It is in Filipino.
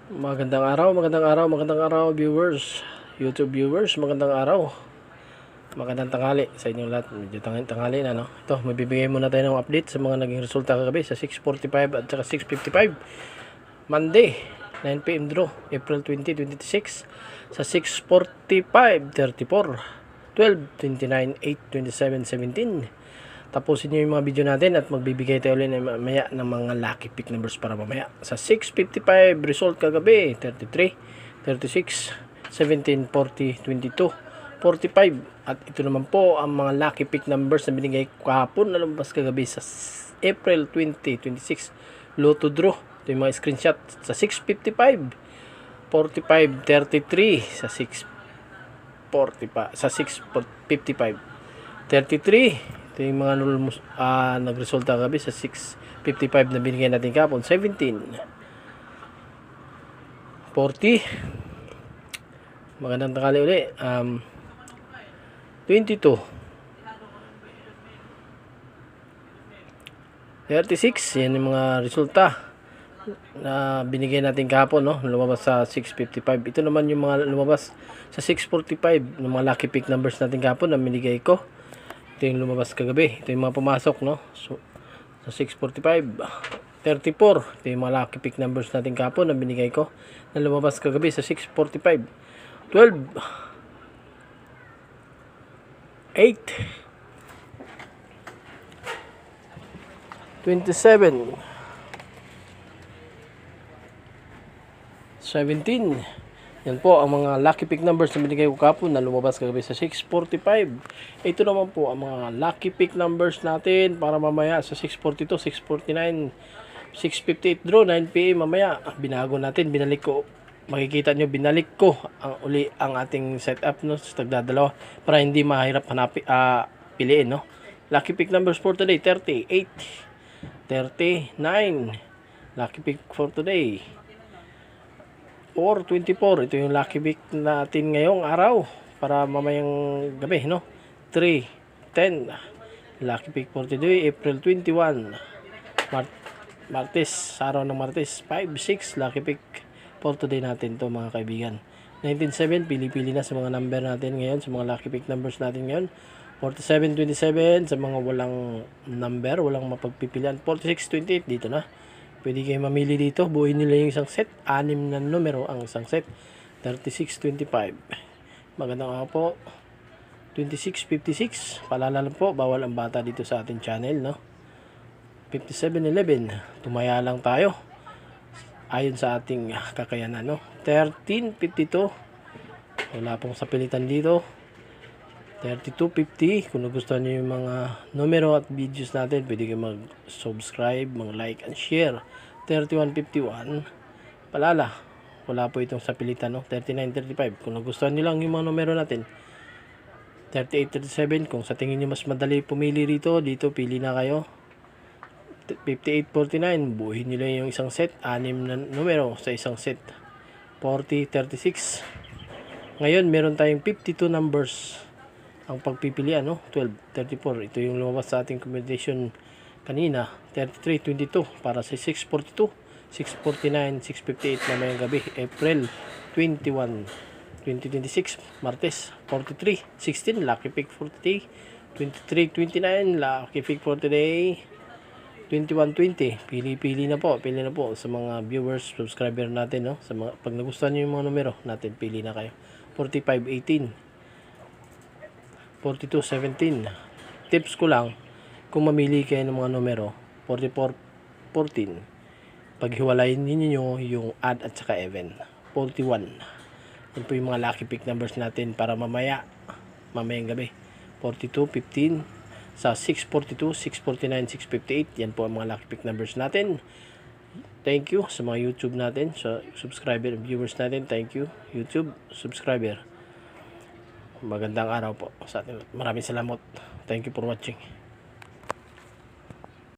Magandang araw viewers, YouTube viewers, magandang araw. Magandang tanghali sa inyong lahat. Medyo tanghali na, no? Ito, magbibigay muna tayo ng update sa mga naging resulta kagabi sa 6:45 at saka 6:55. Monday, 9 PM draw, April 20, 2026. Sa 6:45, 34, 12, 29, 8, 27, 17. Tapusin nyo yung mga video natin at magbibigay tayo ulit mamaya ng mga lucky pick numbers para mamaya. Sa 6:55 result kagabi, 33, 36, 17, 40, 22, 45. At ito naman po ang mga lucky pick numbers na binigay kahapon na lumabas kagabi sa April 20, 26 Lotto Draw. Ito yung mga screenshot sa 6:55, 45, 33 sa 6:45, sa 6:55, 33. Ito yung mga nagresulta kagabi sa 6:55 na binigay natin kahapon. 17, 40. Magandang tanghali uli. 22, 36. Yan yung mga resulta na binigay natin kahapon, no? Lumabas sa 6:55. Ito naman yung mga lumabas sa 6:45 ng mga lucky pick numbers natin kahapon na binigay ko. Ito yung lumabas kagabi. Ito yung mga pumasok, no? So, sa 6:45, 34. Ito yung mga lucky pick numbers natin kahapon na binigay ko na lumabas kagabi sa 6:45. 12, 8, 27, 17. Yan po ang mga lucky pick numbers na binigay ko kahapon na lumabas kagabi sa 6:45. Ito naman po ang mga lucky pick numbers natin para mamaya sa 6:42, 6:49, 6:58 draw, 9 PM mamaya. Binago natin, binalik ko. Makikita nyo, binalik ko ang ating setup, no, sa tagdadalawa para hindi mahirap piliin, no. Lucky pick numbers for today, 38, 39. Lucky pick for today, 4:24. Ito yung lucky pick natin ngayong araw para mamayang gabi, no. 3:10. Lucky pick for today, April 21, Martes, araw ng Martes. 5:6. Lucky pick for today natin to, mga kaibigan. 19:7. Pili-pili na sa mga number natin ngayon, sa mga lucky pick numbers natin ngayon. 47:27 sa mga walang number, walang mapagpipilian. 46:28 dito na. Pwede kayo mamili dito. Buuin nila yung isang set. 6 na numero ang isang set. 36:25. Magandang araw po. 26:56. Paalala lang po, bawal ang bata dito sa ating channel, no. 57:11. Tumaya lang tayo ayon sa ating kakayanan, no. 13:52. Wala pong sapilitan dito. 32:50. Kung nagustuhan nyo yung mga numero at videos natin, pwede kayo mag-subscribe, mag-like and share. 31:51. Palala, wala po itong sapilitan, no. 39:35. Kung nagustuhan nyo lang yung mga numero natin. 38:37. Kung sa tingin nyo mas madali pumili dito, pili na kayo. 58:49. Buuhin nyo lang yung isang set. 6 na numero sa isang set. 40:36. Ngayon, meron tayong 52 numbers ang pagpipilian, no. 12:34. Ito yung lumabas sa ating combination kanina. 33:22 para sa 6:42, 6:49, 6:58 mamayang gabi, April 21, 2026, Martes. 43:16. Lucky pick for today. 23:29. Lucky pick for today. 21:20. Pili na po sa mga viewers, subscriber natin, no. Sa mga, pag nagustuhan niyo yung mga numero natin, pili na kayo. 45:18. 42:17. Tips ko lang, kung mamili kayo ng mga numero, 44:14. Paghiwalayin niyo yung odd at saka even. 41. Yan po yung mga lucky pick numbers natin para mamayang gabi. 42:15 sa 6:42, 6:49, 6:58. Yan po ang mga lucky pick numbers natin. Thank you sa mga YouTube natin, sa subscriber viewers natin. Thank you YouTube subscriber. Magandang araw po sa atin. Maraming salamat. Thank you for watching.